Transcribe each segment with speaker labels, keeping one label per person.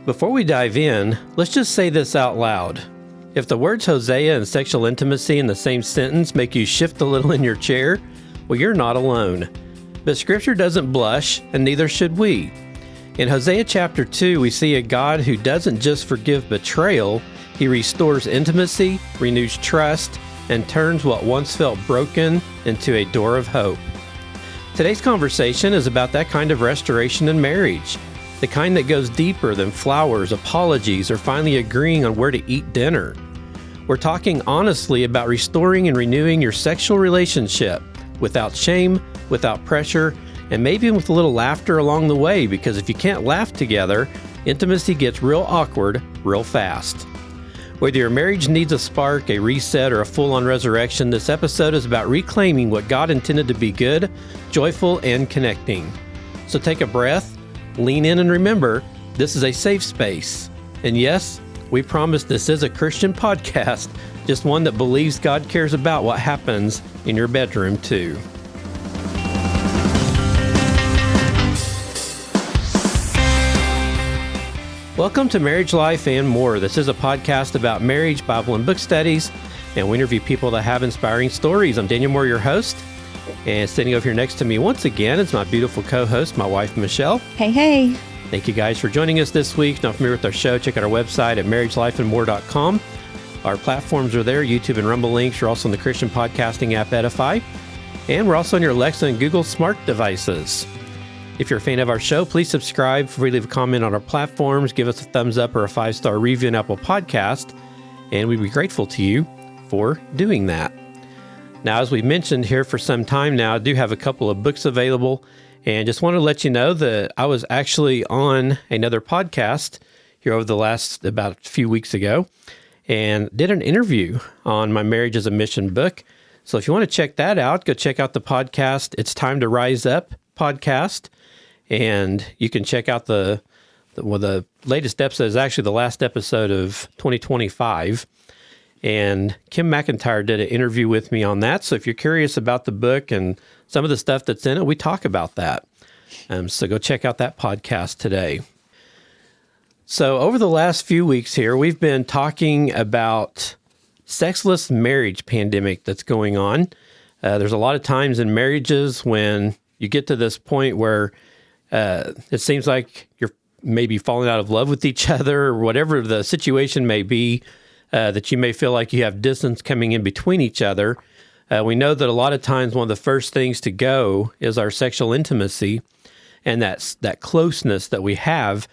Speaker 1: Before we dive in, let's just say this out loud. If the words Hosea and sexual intimacy in the same sentence make you shift a little in your chair, well, you're not alone. But Scripture doesn't blush, and neither should we. In Hosea chapter 2, we see a God who doesn't just forgive betrayal, He restores intimacy, renews trust, and turns what once felt broken into a door of hope. Today's conversation is about that kind of restoration in marriage, the kind that goes deeper than flowers, apologies, or finally agreeing on where to eat dinner. We're talking honestly about restoring and renewing your sexual relationship without shame, without pressure, and maybe with a little laughter along the way, because if you can't laugh together, intimacy gets real awkward real fast. Whether your marriage needs a spark, a reset, or a full-on resurrection, this episode is about reclaiming what God intended to be good, joyful, and connecting. So take a breath, lean in, and remember, this is a safe space. And yes, we promise this is a Christian podcast, just one that believes God cares about what happens in your bedroom too. Welcome to Marriage Life and More. This is a podcast about marriage, Bible, and book studies, and we interview people that have inspiring stories. I'm Daniel Moore, your host, and sitting over here next to me once again is my beautiful co-host, my wife, Michelle.
Speaker 2: Hey.
Speaker 1: Thank you guys for joining us this week. If you're not familiar with our show, check out our website at marriagelifeandmore.com. Our platforms are there, YouTube and Rumble links. You're also on the Christian podcasting app Edify, and we're also on your Alexa and Google smart devices. If you're a fan of our show, please subscribe. Before you leave a comment on our platforms, give us a thumbs up or a 5-star review on Apple Podcast, and we'd be grateful to you for doing that. Now, as we mentioned here for some time now, I do have a couple of books available, and just want to let you know that I was actually on another podcast here over the last about a few weeks ago and did an interview on my Marriage as a Mission book. So if you want to check that out, go check out the podcast. It's Time to Rise Up podcast. And you can check out the latest episode is actually the last episode of 2025. And Kim McIntyre did an interview with me on that. So if you're curious about the book and some of the stuff that's in it, we talk about that. So go check out that podcast today. So over the last few weeks here, we've been talking about sexless marriage pandemic that's going on. There's a lot of times in marriages when you get to this point where it seems like you're maybe falling out of love with each other, or whatever the situation may be, that you may feel like you have distance coming in between each other. We know that a lot of times one of the first things to go is our sexual intimacy and that closeness that we have.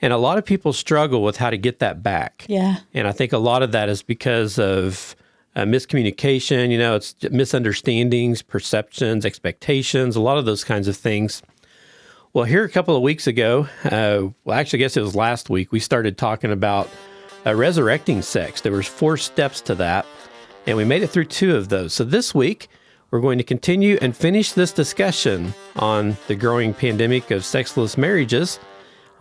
Speaker 1: And a lot of people struggle with how to get that back.
Speaker 2: Yeah.
Speaker 1: And I think a lot of that is because of miscommunication, it's misunderstandings, perceptions, expectations, a lot of those kinds of things. Well, here a couple of weeks ago, I guess it was last week, we started talking about resurrecting sex. There was 4 steps to that, and we made it through 2 of those. So this week, we're going to continue and finish this discussion on the growing pandemic of sexless marriages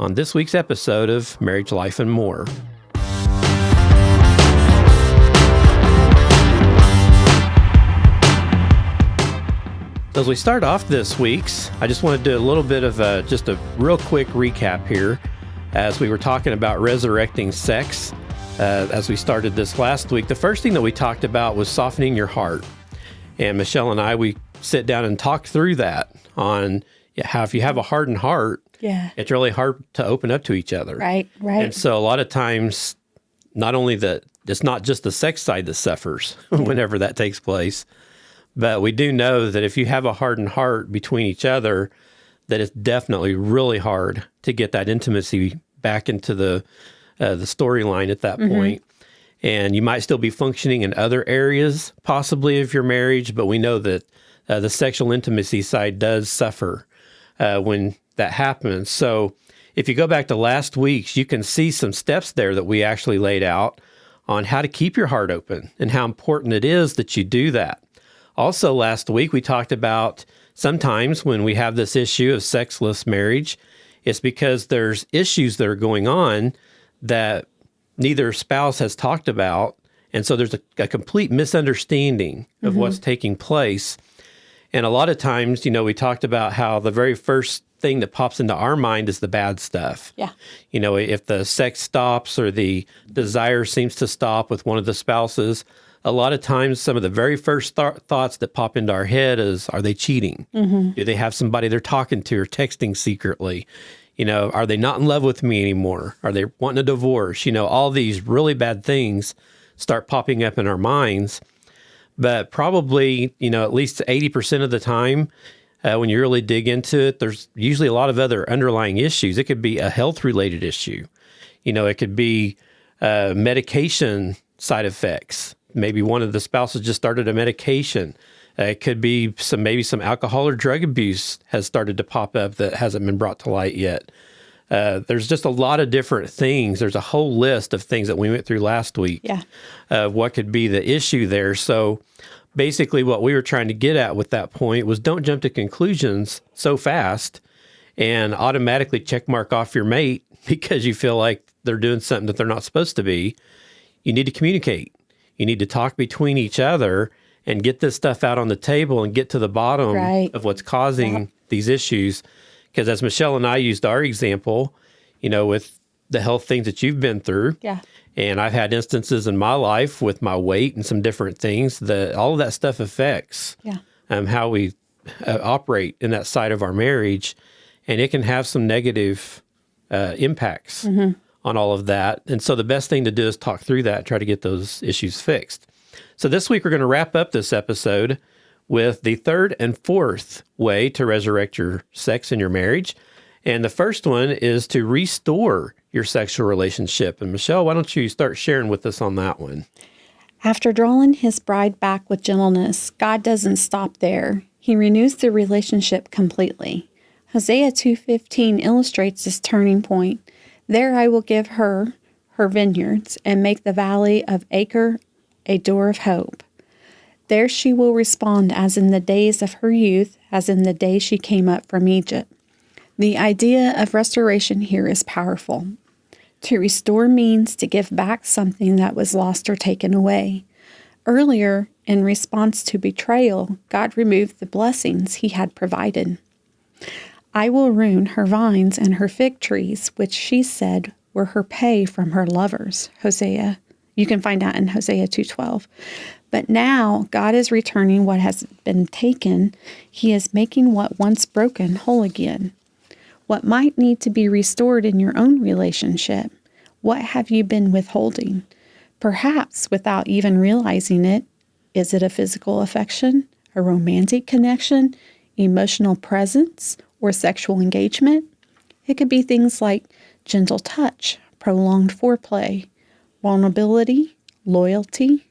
Speaker 1: on this week's episode of Marriage, Life, and More. As we start off this week's, I just want to do a little bit of just a real quick recap here as we were talking about resurrecting sex as we started this last week. The first thing that we talked about was softening your heart. And Michelle and I, we sit down and talk through that on how if you have a hardened heart, it's really hard to open up to each other.
Speaker 2: Right.
Speaker 1: And so a lot of times, not only that it's not just the sex side that suffers whenever that takes place, but we do know that if you have a hardened heart between each other, that it's definitely really hard to get that intimacy back into the storyline at that point. And you might still be functioning in other areas, possibly, of your marriage, but we know that the sexual intimacy side does suffer when that happens. So if you go back to last week's, you can see some steps there that we actually laid out on how to keep your heart open and how important it is that you do that. Also, last week, we talked about sometimes when we have this issue of sexless marriage, it's because there's issues that are going on that neither spouse has talked about. And so there's a complete misunderstanding of what's taking place. And a lot of times, we talked about how the very first thing that pops into our mind is the bad stuff.
Speaker 2: Yeah.
Speaker 1: If the sex stops or the desire seems to stop with one of the spouses, a lot of times some of the very first thoughts that pop into our head is, are they cheating? Mm-hmm. Do they have somebody they're talking to or texting secretly? Are they not in love with me anymore? Are they wanting a divorce? All these really bad things start popping up in our minds. But probably, at least 80% of the time, when you really dig into it, there's usually a lot of other underlying issues. It could be a health-related issue. It could be medication side effects. Maybe one of the spouses just started a medication. It could be maybe some alcohol or drug abuse has started to pop up that hasn't been brought to light yet. There's just a lot of different things. There's a whole list of things that we went through last week of what could be the issue there. So basically what we were trying to get at with that point was don't jump to conclusions so fast and automatically check mark off your mate because you feel like they're doing something that they're not supposed to be. You need to communicate. You need to talk between each other and get this stuff out on the table and get to the bottom of what's causing these issues. Because as Michelle and I used our example, with the health things that you've been through, and I've had instances in my life with my weight and some different things, that all of that stuff affects how we operate in that side of our marriage. And it can have some negative impacts on all of that. And so the best thing to do is talk through that and try to get those issues fixed. So this week, we're going to wrap up this episode with the third and fourth way to resurrect your sex in your marriage. And the first one is to restore your sexual relationship. And Michelle, why don't you start sharing with us on that one?
Speaker 2: After drawing his bride back with gentleness, God doesn't stop there. He renews the relationship completely. Hosea 2:15 illustrates this turning point. There I will give her vineyards and make the valley of Acre a door of hope. There she will respond as in the days of her youth, as in the day she came up from Egypt. The idea of restoration here is powerful. To restore means to give back something that was lost or taken away. Earlier, in response to betrayal, God removed the blessings he had provided. I will ruin her vines and her fig trees, which she said were her pay from her lovers. Hosea. You can find that in Hosea 2:12. But now God is returning what has been taken. He is making what once broken whole again. What might need to be restored in your own relationship? What have you been withholding? Perhaps without even realizing it. Is it a physical affection, a romantic connection, emotional presence, or sexual engagement? It could be things like gentle touch, prolonged foreplay, vulnerability, loyalty,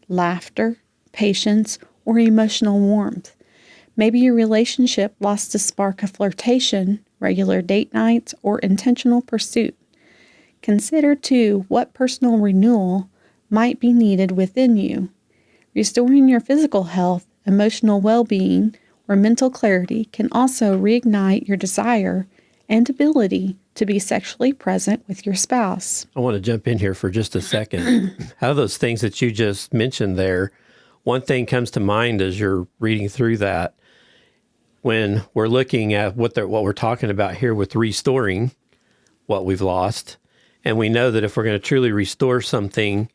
Speaker 2: laughter, patience, or emotional warmth. Maybe your relationship lost the spark of flirtation, regular date nights, or intentional pursuit. Consider, too, what personal renewal might be needed within you. Restoring your physical health, emotional well-being, or mental clarity can also reignite your desire and ability to be sexually present with your spouse.
Speaker 1: I want to jump in here for just a second. Out of those things that you just mentioned there, one thing comes to mind as you're reading through that. When we're looking at what we're talking about here with restoring what we've lost, and we know that if we're going to truly restore something,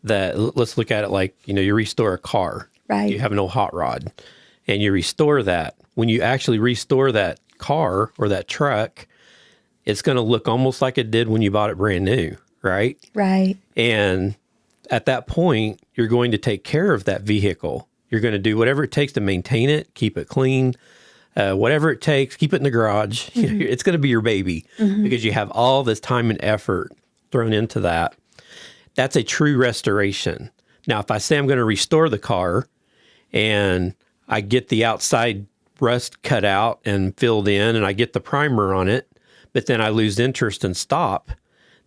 Speaker 1: that let's look at it like, you restore a car.
Speaker 2: Right.
Speaker 1: You have an old hot rod, and you restore that. When you actually restore that car or that truck, it's going to look almost like it did when you bought it brand new, right?
Speaker 2: Right.
Speaker 1: And at that point, you're going to take care of that vehicle. You're going to do whatever it takes to maintain it, keep it clean, whatever it takes, keep it in the garage. Mm-hmm. It's going to be your baby because you have all this time and effort thrown into that. That's a true restoration. Now, if I say I'm going to restore the car and I get the outside rust cut out and filled in and I get the primer on it, but then I lose interest and stop,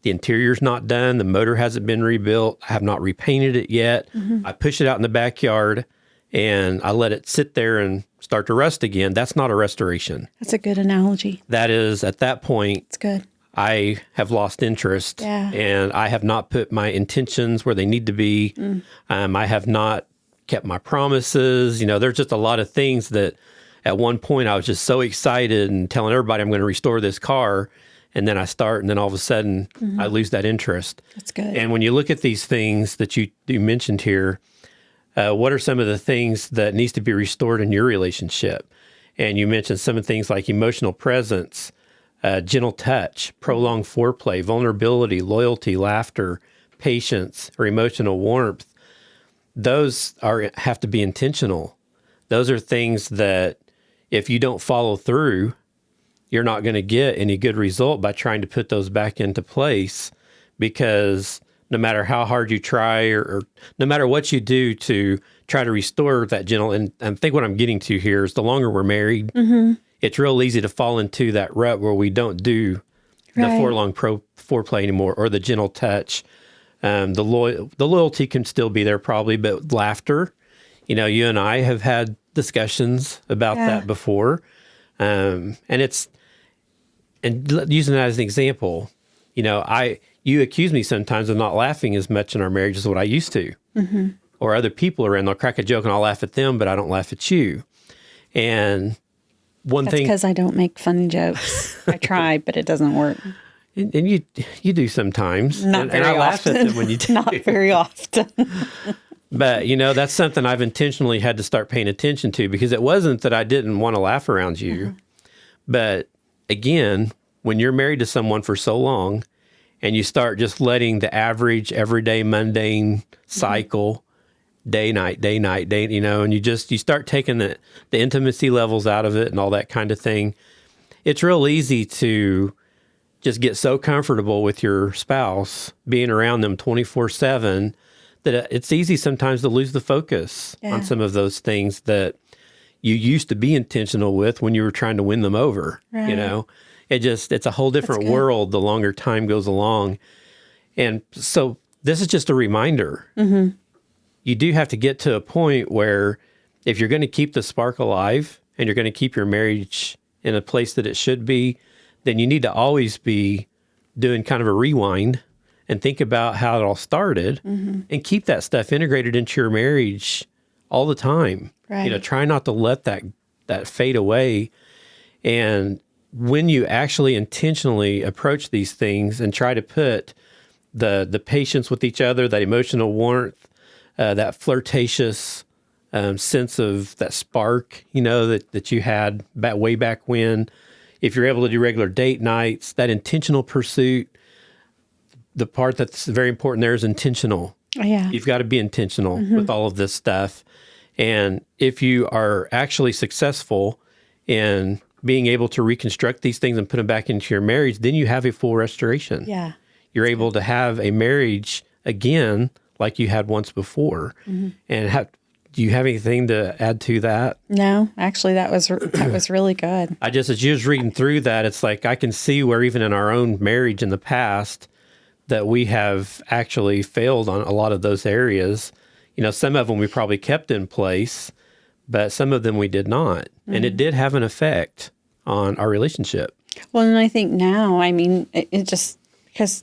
Speaker 1: the interior's not done, the motor hasn't been rebuilt, I have not repainted it yet, I push it out in the backyard and I let it sit there and start to rust again, that's not a restoration.
Speaker 2: That's a good analogy.
Speaker 1: That is, at that point,
Speaker 2: it's good.
Speaker 1: I have lost interest and I have not put my intentions where they need to be. I have not kept my promises. There's just a lot of things that at one point I was just so excited and telling everybody I'm going to restore this car. And then I start, and then all of a sudden I lose that interest.
Speaker 2: That's good.
Speaker 1: And when you look at these things that you mentioned here, what are some of the things that needs to be restored in your relationship? And you mentioned some of the things like emotional presence, gentle touch, prolonged foreplay, vulnerability, loyalty, laughter, patience, or emotional warmth. Those have to be intentional. Those are things that if you don't follow through, you're not going to get any good result by trying to put those back into place, because no matter how hard you try or no matter what you do to try to restore that gentle, and I think what I'm getting to here is the longer we're married, it's real easy to fall into that rut where we don't do the foreplay anymore, or the gentle touch. The loyalty can still be there probably, but laughter, you and I have had discussions about that before. And using that as an example, you accuse me sometimes of not laughing as much in our marriage as what I used to. Or other people around, they'll crack a joke and I'll laugh at them, but I don't laugh at you. And
Speaker 2: That's because I don't make funny jokes. I try, but it doesn't work.
Speaker 1: And you do sometimes.
Speaker 2: Not very
Speaker 1: and I laugh
Speaker 2: often.
Speaker 1: at them when you do.
Speaker 2: Not very often.
Speaker 1: But, that's something I've intentionally had to start paying attention to, because it wasn't that I didn't want to laugh around you. But again, when you're married to someone for so long and you start just letting the average, everyday, mundane cycle, day, night, and you start taking the intimacy levels out of it and all that kind of thing, it's real easy to just get so comfortable with your spouse, being around them 24/7, that it's easy sometimes to lose the focus on some of those things that you used to be intentional with when you were trying to win them over.
Speaker 2: Right.
Speaker 1: It's a whole different world the longer time goes along. And so this is just a reminder. You do have to get to a point where if you're going to keep the spark alive and you're going to keep your marriage in a place that it should be, then you need to always be doing kind of a rewind and think about how it all started and keep that stuff integrated into your marriage all the time.
Speaker 2: Right.
Speaker 1: Try not to let that fade away. And when you actually intentionally approach these things and try to put the patience with each other, that emotional warmth, that flirtatious sense of that spark, that you had way back when, if you're able to do regular date nights, that intentional pursuit, the part that's very important there is intentional.
Speaker 2: Yeah.
Speaker 1: You've got to be intentional with all of this stuff. And if you are actually successful in being able to reconstruct these things and put them back into your marriage, then you have a full restoration.
Speaker 2: Yeah.
Speaker 1: You're able to have a marriage again like you had once before. And do you have anything to add to that?
Speaker 2: No, actually, that was really good.
Speaker 1: As you was reading through that, it's like I can see where even in our own marriage in the past that we have actually failed on a lot of those areas. Some of them we probably kept in place, but some of them we did not. And it did have an effect on our relationship.
Speaker 2: Well, and I think now, it just, because,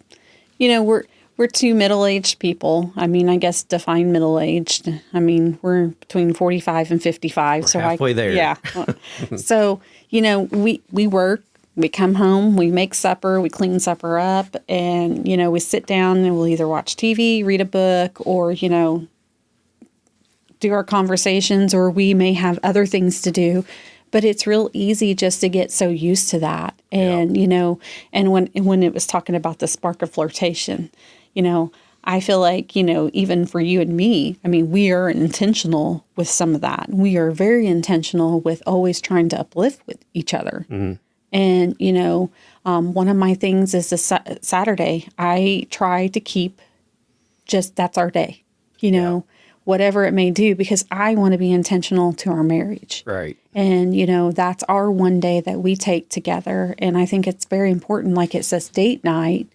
Speaker 2: we're two middle-aged people. I guess define middle-aged. We're between 45 and 55.
Speaker 1: We're halfway there.
Speaker 2: Yeah. So, we work, we come home, we make supper, we clean supper up, and, we sit down and we'll either watch TV, read a book, or, do our conversations, or we may have other things to do. But it's real easy just to get so used to that. And, and when it was talking about the spark of flirtation, I feel like, even for you and me, we are intentional with some of that. We are very intentional with always trying to uplift with each other. And, one of my things is this Saturday, I try to keep that's our day, whatever it may do, because I want to be intentional to our marriage.
Speaker 1: Right.
Speaker 2: And, that's our one day that we take together. And I think it's very important, like it says date night,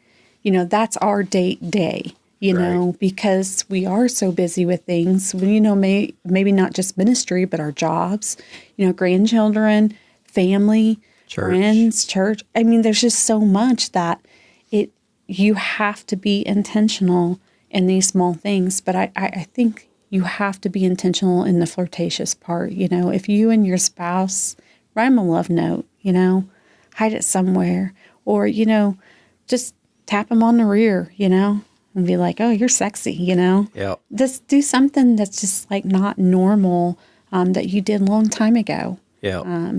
Speaker 2: that's our date day, because we are so busy with things, maybe not just ministry, but our jobs, grandchildren, family, friends, church. There's just so much that you have to be intentional in these small things. But I think, you have to be intentional in the flirtatious part. If you and your spouse write them a love note, hide it somewhere, or, just tap them on the rear, and be like, oh, you're sexy,
Speaker 1: Yeah.
Speaker 2: Just do something that's just like not normal, that you did a long time ago.
Speaker 1: Yeah.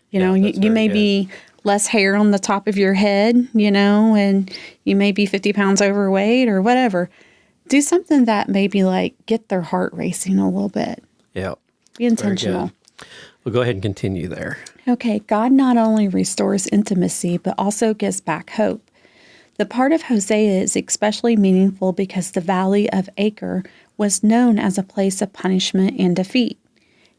Speaker 2: You may be less hair on the top of your head, and you may be 50 pounds overweight or whatever. Do something that maybe like get their heart racing a little bit.
Speaker 1: Yeah.
Speaker 2: Be intentional.
Speaker 1: We'll go ahead and continue there.
Speaker 2: Okay, God not only restores intimacy, but also gives back hope. The part of Hosea is especially meaningful because the valley of Acre was known as a place of punishment and defeat.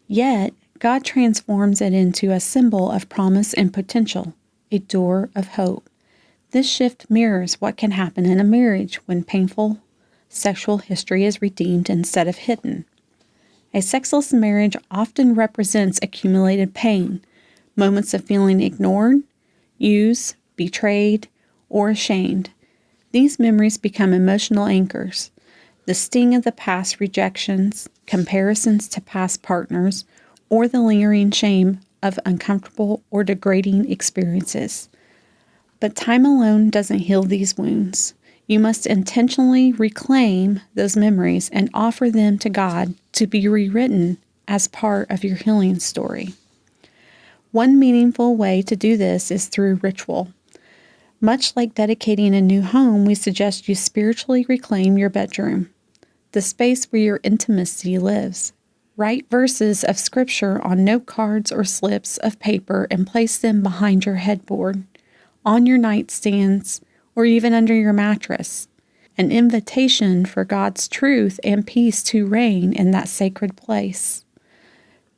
Speaker 2: Yet, God transforms it into a symbol of promise and potential, a door of hope. This shift mirrors what can happen in a marriage when painful sexual history is redeemed instead of hidden. A sexless marriage often represents accumulated pain, moments of feeling ignored, used, betrayed, or ashamed. These memories become emotional anchors. The sting of the past rejections, comparisons to past partners, or the lingering shame of uncomfortable or degrading experiences. But time alone doesn't heal these wounds. You must intentionally reclaim those memories and offer them to God to be rewritten as part of your healing story. One meaningful way to do this is through ritual. Much like dedicating a new home, we suggest you spiritually reclaim your bedroom, the space where your intimacy lives. Write verses of scripture on note cards or slips of paper and place them behind your headboard, on your nightstands, or even under your mattress. An invitation for God's truth and peace to reign in that sacred place.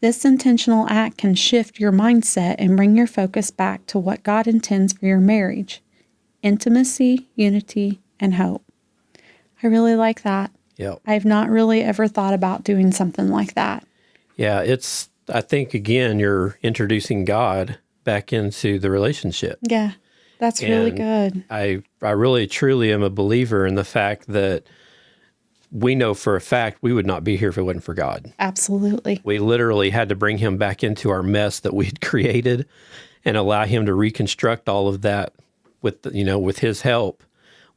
Speaker 2: This intentional act can shift your mindset and bring your focus back to what God intends for your marriage: intimacy, unity, and hope. I really like that.
Speaker 1: Yep.
Speaker 2: I've not really ever thought about doing something like that.
Speaker 1: Yeah, I think, again, you're introducing God back into the relationship.
Speaker 2: Yeah, that's really good.
Speaker 1: I really, truly am a believer in the fact that we know for a fact we would not be here if it wasn't for God.
Speaker 2: Absolutely.
Speaker 1: We literally had to bring him back into our mess that we had created and allow him to reconstruct all of that with his help.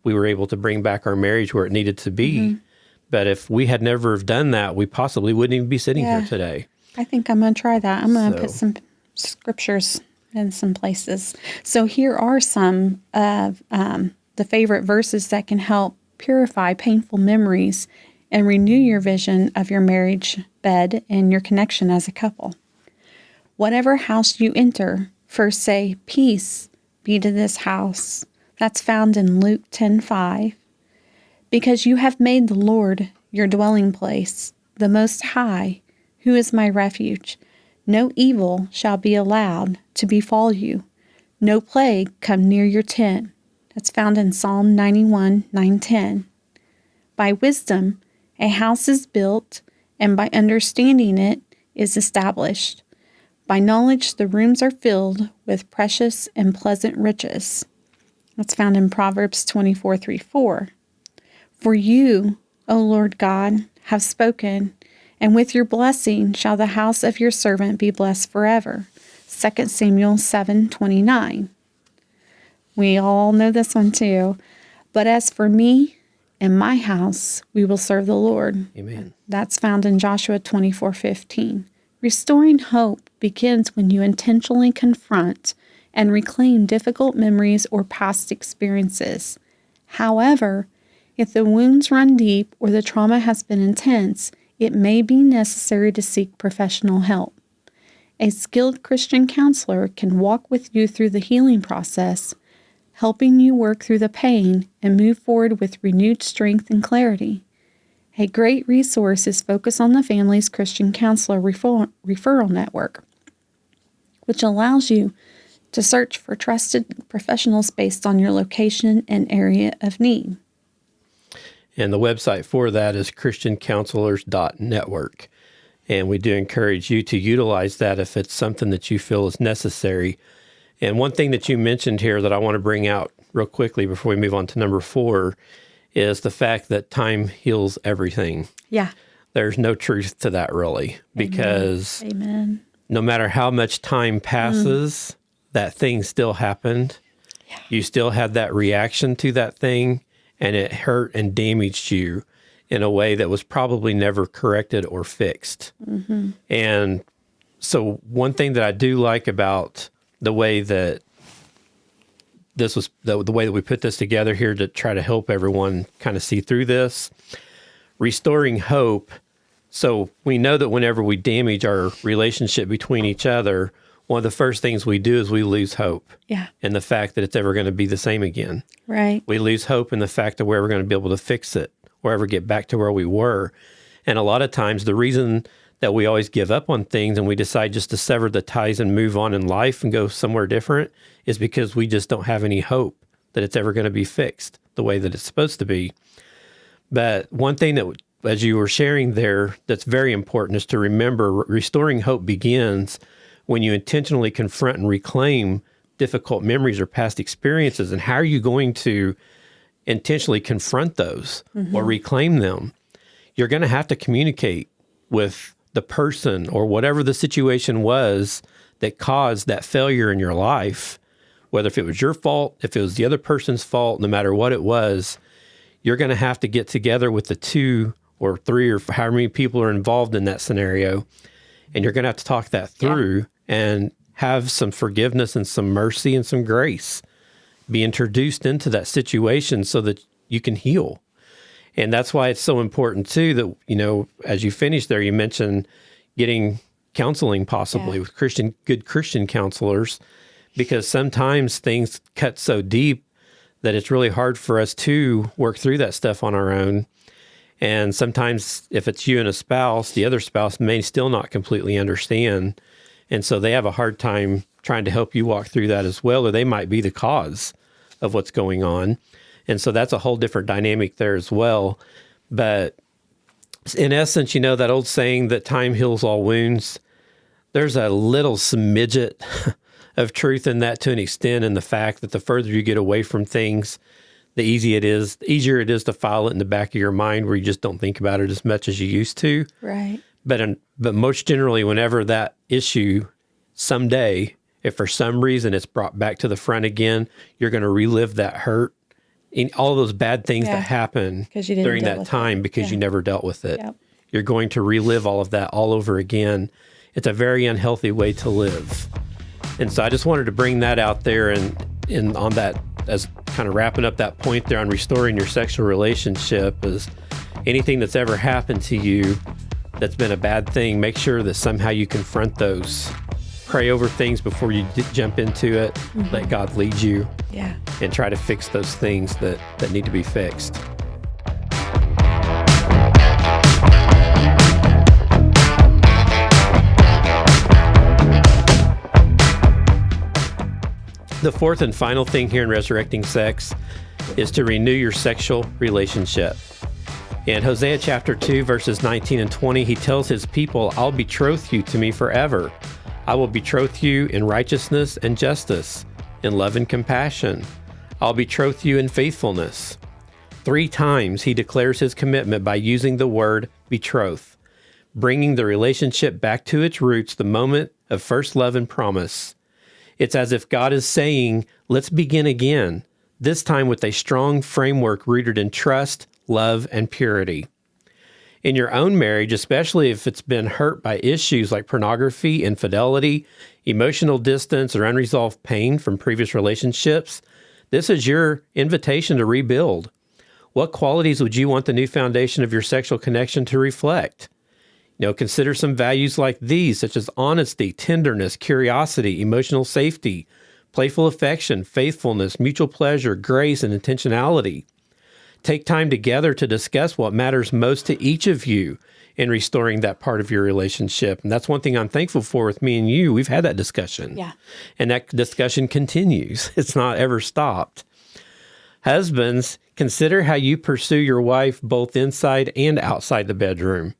Speaker 1: We were able to bring back our marriage where it needed to be. Mm-hmm. But if we had never have done that, we possibly wouldn't even be sitting here today.
Speaker 2: I think I'm going to try that. I'm going to put some scriptures in some places. So here are some of the favorite verses that can help purify painful memories and renew your vision of your marriage bed and your connection as a couple. Whatever house you enter, first say, "Peace be to this house." That's found in Luke 10:5. Because you have made the Lord your dwelling place, the Most High, who is my refuge. No evil shall be allowed to befall you. No plague come near your tent. That's found in Psalm 91:9-10. By wisdom, a house is built, and by understanding it is established. By knowledge, the rooms are filled with precious and pleasant riches. That's found in Proverbs 24:3-4. For you, O Lord God, have spoken, and with your blessing shall the house of your servant be blessed forever. 2 Samuel 7:29. We all know this one too. But as for me and my house, we will serve the Lord.
Speaker 1: Amen.
Speaker 2: That's found in Joshua 24:15. Restoring hope begins when you intentionally confront and reclaim difficult memories or past experiences. However, if the wounds run deep or the trauma has been intense, it may be necessary to seek professional help. A skilled Christian counselor can walk with you through the healing process, helping you work through the pain and move forward with renewed strength and clarity. A great resource is Focus on the Family's Christian Counselor Referral Network, which allows you to search for trusted professionals based on your location and area of need.
Speaker 1: And the website for that is christiancounselors.network. And we do encourage you to utilize that if it's something that you feel is necessary. And one thing that you mentioned here that I want to bring out real quickly before we move on to number 4 is the fact that time heals everything.
Speaker 2: Yeah.
Speaker 1: there's no truth to that really, because
Speaker 2: Amen.
Speaker 1: no matter how much time passes, that thing still happened.
Speaker 2: Yeah.
Speaker 1: You still had that reaction to that thing, and it hurt and damaged you in a way that was probably never corrected or fixed. And so one thing that I do like about the way that this was, the way that we put this together here to try to help everyone kind of see through this, restoring hope. So we know that whenever we damage our relationship between each other, one of the first things we do is we lose hope.
Speaker 2: Yeah.
Speaker 1: And the fact that it's ever going to be the same again.
Speaker 2: Right.
Speaker 1: We lose hope in the fact that we're ever going to be able to fix it or ever get back to where we were. And a lot of times the reason that we always give up on things and we decide just to sever the ties and move on in life and go somewhere different is because we just don't have any hope that it's ever going to be fixed the way that it's supposed to be. But one thing that, as you were sharing there, that's very important is to remember restoring hope begins when you intentionally confront and reclaim difficult memories or past experiences. And how are you going to intentionally confront those or reclaim them? You're going to have to communicate with the person or whatever the situation was that caused that failure in your life, whether if it was your fault, if it was the other person's fault, no matter what it was. You're going to have to get together with the 2 or 3 or however many people are involved in that scenario, and you're going to have to talk that through and have some forgiveness and some mercy and some grace be introduced into that situation so that you can heal. And that's why it's so important too that, you know, as you finish there, you mentioned getting counseling possibly with good Christian counselors, because sometimes things cut so deep that it's really hard for us to work through that stuff on our own. And sometimes if it's you and a spouse, the other spouse may still not completely understand. And so they have a hard time trying to help you walk through that as well, or they might be the cause of what's going on. And so that's a whole different dynamic there as well. But in essence, you know, that old saying that time heals all wounds, there's a little smidget of truth in that to an extent, in the fact that the further you get away from things, the easier it is to file it in the back of your mind where you just don't think about it as much as you used to.
Speaker 2: Right.
Speaker 1: But most generally, whenever that issue someday, if for some reason it's brought back to the front again, you're going to relive that hurt, in all those bad things that happened during that time because you never dealt with it. Yep. You're going to relive all of that all over again. It's a very unhealthy way to live. And so I just wanted to bring that out there and on that, as kind of wrapping up that point there on restoring your sexual relationship, is anything that's ever happened to you that's been a bad thing, make sure that somehow you confront those. Pray over things before you jump into it. Let God lead you. Yeah. And try to fix those things that need to be fixed. The fourth and final thing here in Resurrecting Sex is to renew your sexual relationship. In Hosea chapter 2, verses 19 and 20, he tells his people, "I'll betroth you to me forever. I will betroth you in righteousness and justice, in love and compassion. I'll betroth you in faithfulness." 3 times he declares his commitment by using the word betroth, bringing the relationship back to its roots, the moment of first love and promise. It's as if God is saying, let's begin again, this time with a strong framework rooted in trust, love, and purity. In your own marriage, especially if it's been hurt by issues like pornography, infidelity, emotional distance, or unresolved pain from previous relationships, this is your invitation to rebuild. What qualities would you want the new foundation of your sexual connection to reflect? Consider some values like these, such as honesty, tenderness, curiosity, emotional safety, playful affection, faithfulness, mutual pleasure, grace, and intentionality. Take time together to discuss what matters most to each of you in restoring that part of your relationship. And that's one thing I'm thankful for with me and you. We've had that discussion. Yeah. And that discussion continues. It's not ever stopped. Husbands, consider how you pursue your wife both inside and outside the bedroom.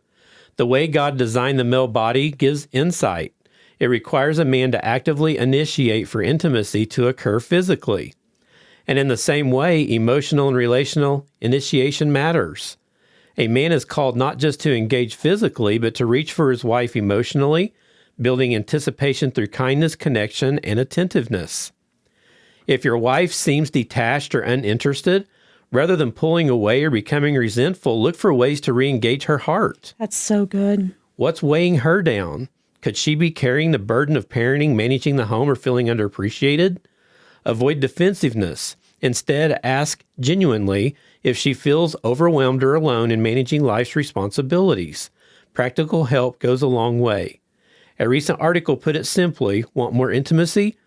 Speaker 1: The way God designed the male body gives insight. It requires a man to actively initiate for intimacy to occur physically. And in the same way, emotional and relational initiation matters. A man is called not just to engage physically, but to reach for his wife emotionally, building anticipation through kindness, connection, and attentiveness. If your wife seems detached or uninterested, rather than pulling away or becoming resentful, look for ways to re-engage her heart.
Speaker 2: That's so good.
Speaker 1: What's weighing her down? Could she be carrying the burden of parenting, managing the home, or feeling underappreciated? Avoid defensiveness. Instead, ask genuinely if she feels overwhelmed or alone in managing life's responsibilities. Practical help goes a long way. A recent article put it simply, want more intimacy?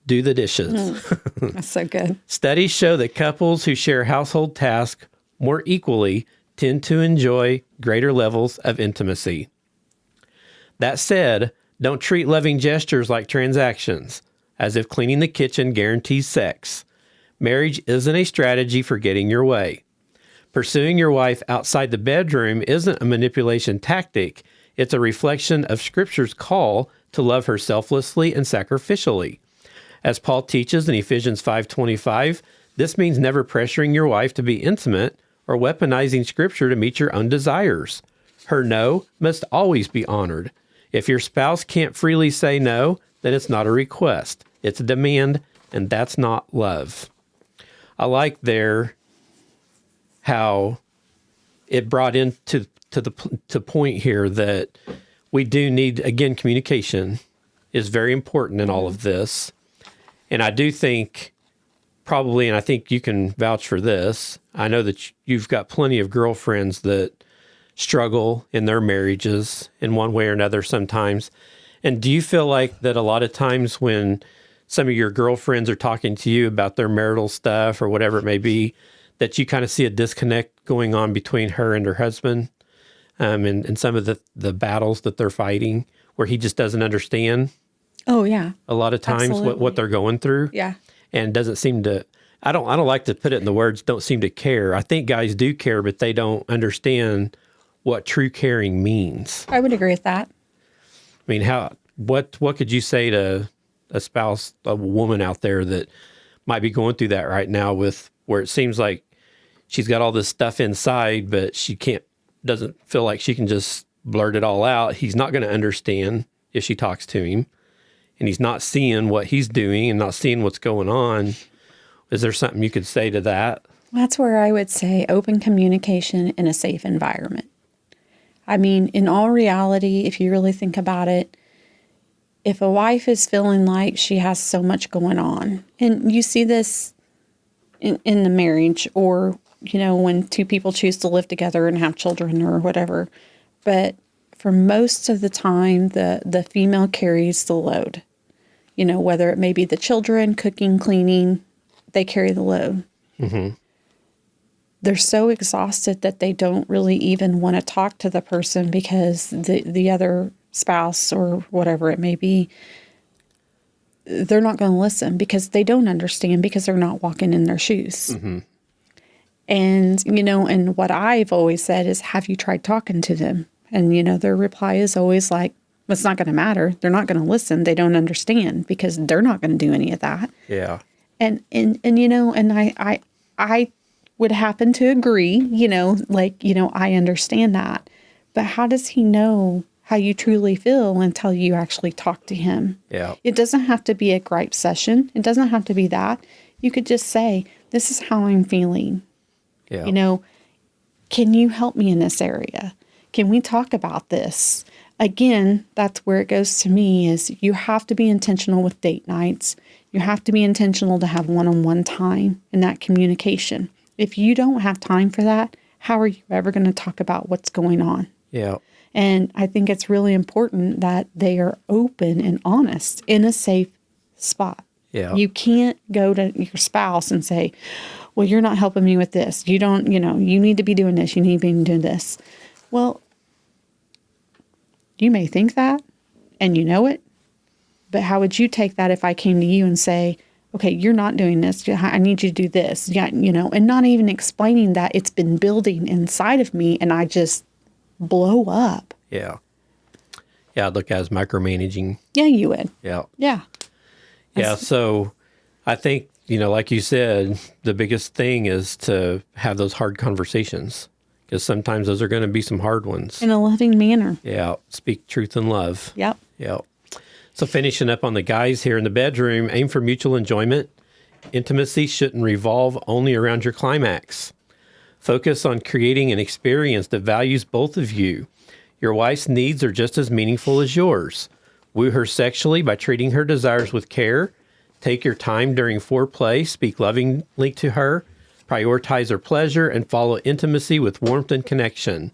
Speaker 1: Do the dishes.
Speaker 2: That's so good.
Speaker 1: Studies show that couples who share household tasks more equally tend to enjoy greater levels of intimacy. That said, don't treat loving gestures like transactions, as if cleaning the kitchen guarantees sex. Marriage isn't a strategy for getting your way. Pursuing your wife outside the bedroom isn't a manipulation tactic. It's a reflection of Scripture's call to love her selflessly and sacrificially. As Paul teaches in Ephesians 5:25, this means never pressuring your wife to be intimate or weaponizing Scripture to meet your own desires. Her no must always be honored. If your spouse can't freely say no, then it's not a request. It's a demand, and that's not love. I like there how it brought into the point here that we do need, again, communication is very important in all of this. And I do think probably, and I think you can vouch for this, I know that you've got plenty of girlfriends that struggle in their marriages in one way or another sometimes. And do you feel like that a lot of times when some of your girlfriends are talking to you about their marital stuff or whatever it may be, that you kind of see a disconnect going on between her and her husband and some of the battles that they're fighting where he just doesn't understand?
Speaker 2: Oh, yeah.
Speaker 1: A lot of times what they're going through.
Speaker 2: Yeah.
Speaker 1: And doesn't seem to, I don't like to put it in the words, don't seem to care. I think guys do care, but they don't understand what true caring means.
Speaker 2: I would agree with that.
Speaker 1: I mean, what could you say to a spouse, a woman out there that might be going through that right now with where it seems like she's got all this stuff inside, but she doesn't feel like she can just blurt it all out. He's not going to understand if she talks to him, and he's not seeing what he's doing and not seeing what's going on. Is there something you could say to that?
Speaker 2: That's where I would say open communication in a safe environment. I mean, in all reality, if you really think about it, if a wife is feeling like she has so much going on, and you see this in the marriage or, when two people choose to live together and have children or whatever, but for most of the time, the female carries the load. Whether it may be the children, cooking, cleaning, they carry the load. Mm-hmm. They're so exhausted that they don't really even want to talk to the person because the other spouse or whatever it may be, they're not going to listen because they don't understand because they're not walking in their shoes. Mm-hmm. And, and what I've always said is, have you tried talking to them? And, their reply is always like, well, it's not going to matter. They're not going to listen. They don't understand because they're not going to do any of that.
Speaker 1: Yeah.
Speaker 2: And I would happen to agree, I understand that. But how does he know how you truly feel until you actually talk to him?
Speaker 1: Yeah.
Speaker 2: It doesn't have to be a gripe session. It doesn't have to be that. You could just say, this is how I'm feeling.
Speaker 1: Yeah.
Speaker 2: Can you help me in this area? Can we talk about this? Again, that's where it goes to me is you have to be intentional with date nights. You have to be intentional to have one-on-one time in that communication. If you don't have time for that, how are you ever going to talk about what's going on?
Speaker 1: Yeah.
Speaker 2: And I think it's really important that they are open and honest in a safe spot.
Speaker 1: Yeah.
Speaker 2: You can't go to your spouse and say, well, you're not helping me with this. You don't, you need to be doing this. You need to be doing this. Well, you may think that and you know it, but how would you take that if I came to you and say, okay, you're not doing this. I need you to do this. Yeah, and not even explaining that it's been building inside of me and I just blow up.
Speaker 1: Yeah. Yeah, I'd look at it as micromanaging.
Speaker 2: Yeah, you would.
Speaker 1: Yeah.
Speaker 2: Yeah.
Speaker 1: Yeah, so I think, like you said, the biggest thing is to have those hard conversations because sometimes those are going to be some hard ones.
Speaker 2: In a loving manner.
Speaker 1: Yeah. Speak truth in love.
Speaker 2: Yep.
Speaker 1: Yeah. So finishing up on the guys here in the bedroom, aim for mutual enjoyment. Intimacy shouldn't revolve only around your climax. Focus on creating an experience that values both of you. Your wife's needs are just as meaningful as yours. Woo her sexually by treating her desires with care. Take your time during foreplay. Speak lovingly to her. Prioritize her pleasure and follow intimacy with warmth and connection.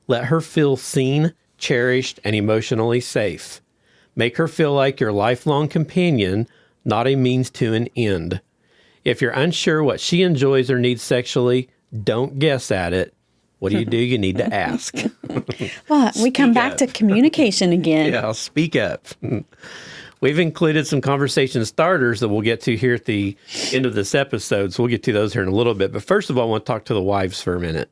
Speaker 1: Let her feel seen, cherished, and emotionally safe. Make her feel like your lifelong companion, not a means to an end. If you're unsure what she enjoys or needs sexually, don't guess at it. What do? You need to ask.
Speaker 2: Well, we come back to communication again.
Speaker 1: Yeah, speak up. We've included some conversation starters that we'll get to here at the end of this episode, so we'll get to those here in a little bit. But first of all, I want to talk to the wives for a minute.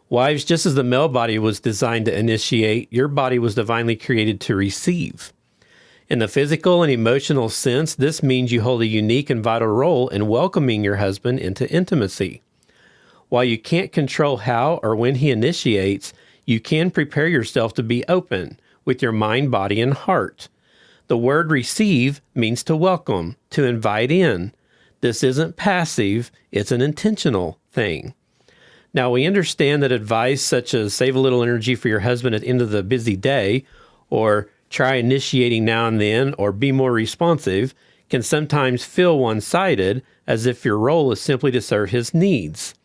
Speaker 1: Wives, just as the male body was designed to initiate, your body was divinely created to receive. In the physical and emotional sense, this means you hold a unique and vital role in welcoming your husband into intimacy. While you can't control how or when he initiates, you can prepare yourself to be open with your mind, body, and heart. The word receive means to welcome, to invite in. This isn't passive, it's an intentional thing. Now, we understand that advice such as save a little energy for your husband at the end of the busy day, or try initiating now and then, or be more responsive, can sometimes feel one-sided, as if your role is simply to serve his needs.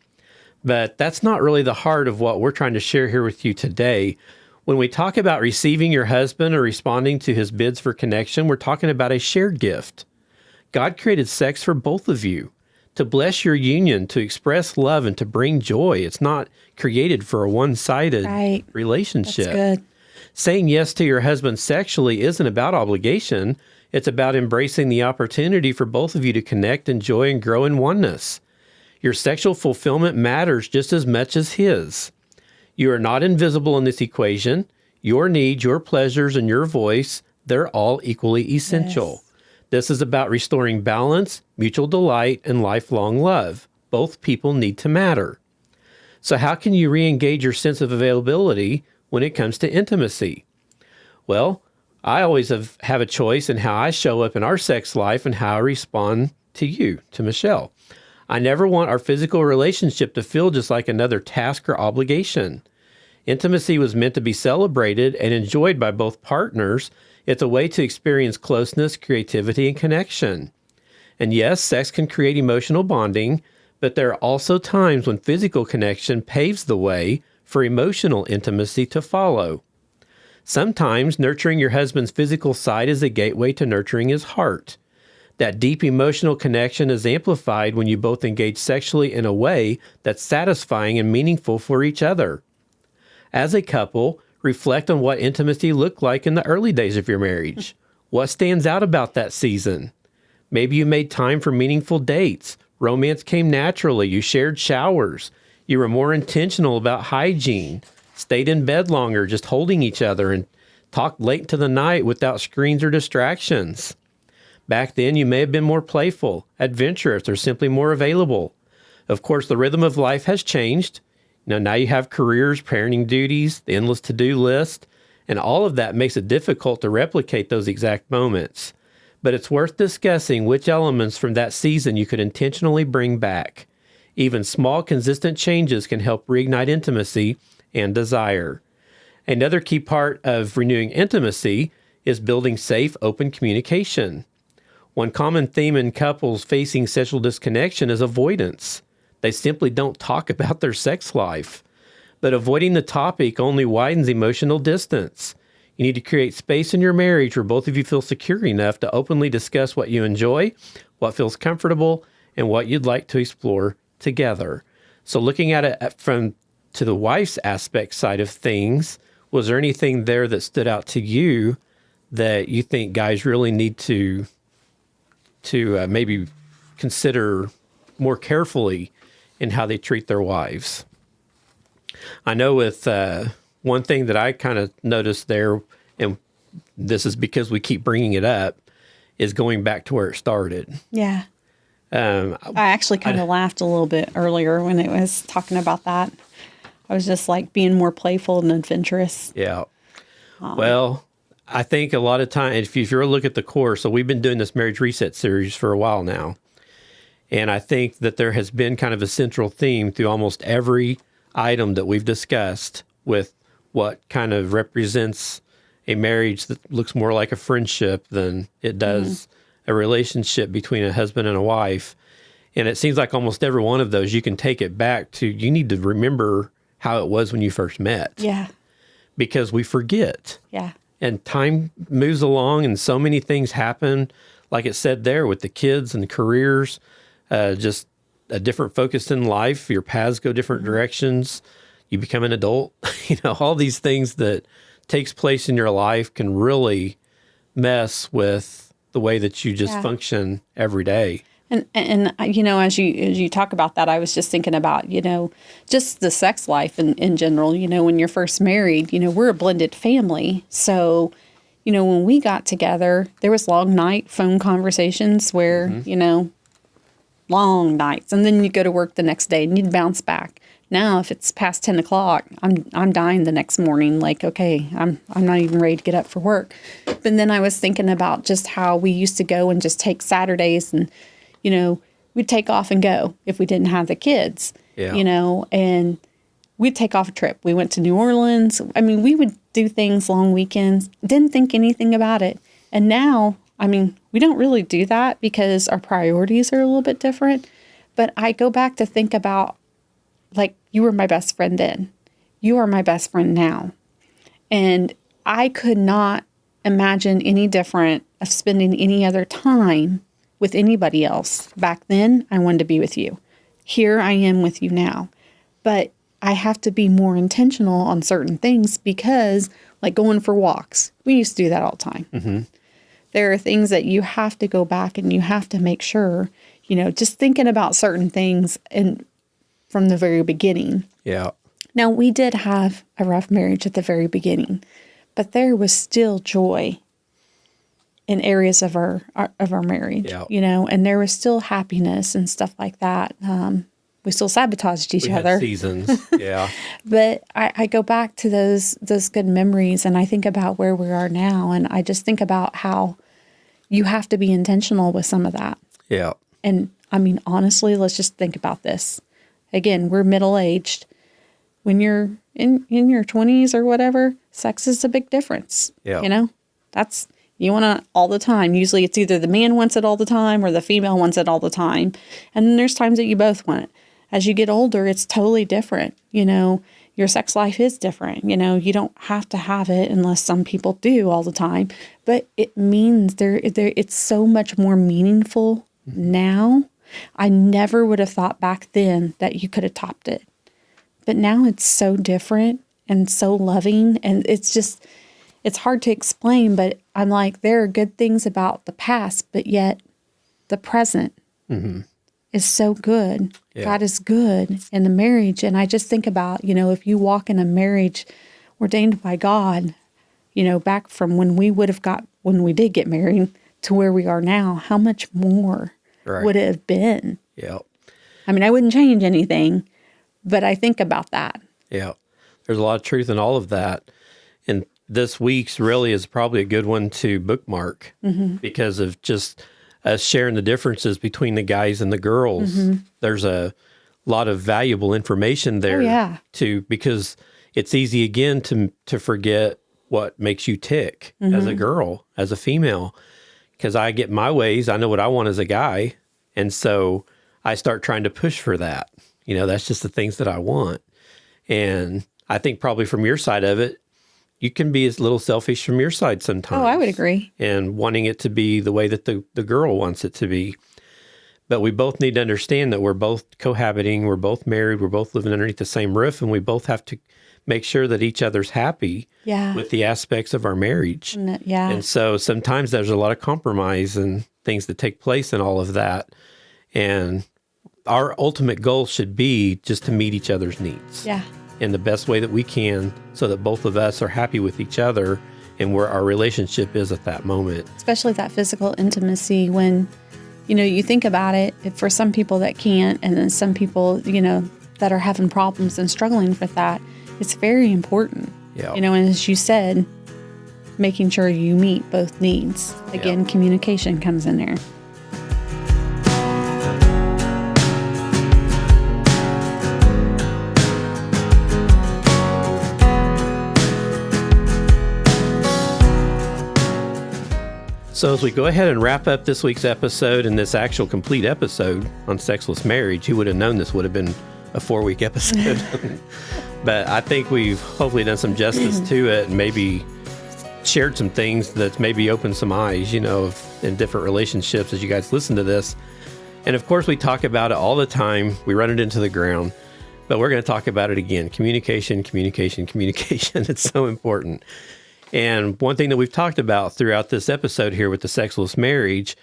Speaker 1: But that's not really the heart of what we're trying to share here with you today. When we talk about receiving your husband or responding to his bids for connection, we're talking about a shared gift. God created sex for both of you, to bless your union, to express love, and to bring joy. It's not created for a one-sided relationship.
Speaker 2: That's good.
Speaker 1: Saying yes to your husband sexually isn't about obligation. It's about embracing the opportunity for both of you to connect, enjoy, and grow in oneness. Your sexual fulfillment matters just as much as his. You are not invisible in this equation. Your needs, your pleasures, and your voice, they're all equally essential. Yes. This is about restoring balance, mutual delight, and lifelong love. Both people need to matter. So how can you re-engage your sense of availability when it comes to intimacy? Well, I always have a choice in how I show up in our sex life and how I respond to you, to Michelle. I never want our physical relationship to feel just like another task or obligation. Intimacy was meant to be celebrated and enjoyed by both partners. It's a way to experience closeness, creativity, and connection. And yes, sex can create emotional bonding, but there are also times when physical connection paves the way for emotional intimacy to follow. Sometimes nurturing your husband's physical side is a gateway to nurturing his heart. That deep emotional connection is amplified when you both engage sexually in a way that's satisfying and meaningful for each other. As a couple, reflect on what intimacy looked like in the early days of your marriage. What stands out about that season? Maybe you made time for meaningful dates. Romance came naturally. You shared showers. You were more intentional about hygiene. Stayed in bed longer, just holding each other, and talked late into the night without screens or distractions. Back then, you may have been more playful, adventurous, or simply more available. Of course, the rhythm of life has changed. Now you have careers, parenting duties, the endless to-do list, and all of that makes it difficult to replicate those exact moments. But it's worth discussing which elements from that season you could intentionally bring back. Even small, consistent changes can help reignite intimacy and desire. Another key part of renewing intimacy is building safe, open communication. One common theme in couples facing sexual disconnection is avoidance. They simply don't talk about their sex life. But avoiding the topic only widens emotional distance. You need to create space in your marriage where both of you feel secure enough to openly discuss what you enjoy, what feels comfortable, and what you'd like to explore together. So looking at it to the wife's aspect side of things, was there anything there that stood out to you that you think guys really need to maybe consider more carefully in how they treat their wives? I know with one thing that I kind of noticed there, and this is because we keep bringing it up, is going back to where it started.
Speaker 2: Yeah. I actually kind of laughed a little bit earlier when it was talking about that. I was just like being more playful and adventurous.
Speaker 1: Yeah. Well, I think a lot of time, if you look at the core, so we've been doing this Marriage Reset series for a while now. And I think that there has been kind of a central theme through almost every item that we've discussed with what kind of represents a marriage that looks more like a friendship than it does a relationship between a husband and a wife. And it seems like almost every one of those, you can take it back to, you need to remember how it was when you first met.
Speaker 2: Yeah.
Speaker 1: Because we forget.
Speaker 2: Yeah.
Speaker 1: And time moves along and so many things happen. Like it said there with the kids and the careers, just a different focus in life. Your paths go different directions. You become an adult. All these things that takes place in your life can really mess with the way that you just function every day. And
Speaker 2: as you talk about that, I was just thinking about, just the sex life in general. When you're first married, we're a blended family. So, when we got together, there was long night phone conversations where, long nights. And then you go to work the next day and you'd bounce back. Now, if it's past 10 o'clock, I'm dying the next morning. Like, okay, I'm not even ready to get up for work. But then I was thinking about just how we used to go and just take Saturdays and, we'd take off and go if we didn't have the kids, and we'd take off a trip. We went to New Orleans. I mean, we would do things long weekends, didn't think anything about it. And now, we don't really do that because our priorities are a little bit different. But I go back to think about, like, you were my best friend then. You are my best friend now. And I could not imagine any different of spending any other time with anybody else. Back then, I wanted to be with you. Here I am with you now. But I have to be more intentional on certain things because, like going for walks, we used to do that all the time. Mm-hmm. There are things that you have to go back and you have to make sure, just thinking about certain things and from the very beginning.
Speaker 1: Yeah.
Speaker 2: Now, we did have a rough marriage at the very beginning, but there was still joy in areas of our marriage, and there was still happiness and stuff like that. We still sabotaged each other.
Speaker 1: Had seasons, yeah.
Speaker 2: But I go back to those good memories, and I think about where we are now, and I just think about how you have to be intentional with some of that.
Speaker 1: Yeah.
Speaker 2: And honestly, let's just think about this. Again, we're middle-aged. When you're in your 20s or whatever, sex is a big difference.
Speaker 1: Yeah.
Speaker 2: You want it all the time. Usually it's either the man wants it all the time or the female wants it all the time. And then there's times that you both want it. As you get older, it's totally different. Your sex life is different. You don't have to have it unless some people do all the time. But it means it's so much more meaningful now. I never would have thought back then that you could have topped it. But now it's so different and so loving. And it's hard to explain, but I'm like, there are good things about the past, but yet the present is so good. Yeah. God is good in the marriage. And I just think about, if you walk in a marriage ordained by God, back from when we did get married to where we are now, how much more would it have been?
Speaker 1: Yeah.
Speaker 2: I wouldn't change anything, but I think about that.
Speaker 1: Yeah. There's a lot of truth in all of that. And this week's really is probably a good one to bookmark because of just us sharing the differences between the guys and the girls. There's a lot of valuable information there because it's easy again to forget what makes you tick as a girl, as a female, because I get my ways. I know what I want as a guy. And so I start trying to push for that. That's just the things that I want. And I think probably from your side of it, you can be a little selfish from your side sometimes.
Speaker 2: Oh, I would agree.
Speaker 1: And wanting it to be the way that the girl wants it to be. But we both need to understand that we're both cohabiting, we're both married, we're both living underneath the same roof, and we both have to make sure that each other's happy with the aspects of our marriage. And so sometimes there's a lot of compromise and things that take place in all of that. And our ultimate goal should be just to meet each other's needs.
Speaker 2: Yeah.
Speaker 1: In the best way that we can so that both of us are happy with each other and where our relationship is at that moment.
Speaker 2: Especially that physical intimacy when, you think about it, for some people that can't, and then some people, that are having problems and struggling with that, it's very important.
Speaker 1: Yeah.
Speaker 2: And as you said, making sure you meet both needs. Again, communication comes in there.
Speaker 1: So as we go ahead and wrap up this week's episode and this actual complete episode on sexless marriage, who would have known this would have been a 4-week episode? But I think we've hopefully done some justice to it and maybe shared some things that's maybe opened some eyes, in different relationships as you guys listen to this. And of course, we talk about it all the time. We run it into the ground, but we're going to talk about it again. Communication. It's so important. And one thing that we've talked about throughout this episode here with the sexless marriage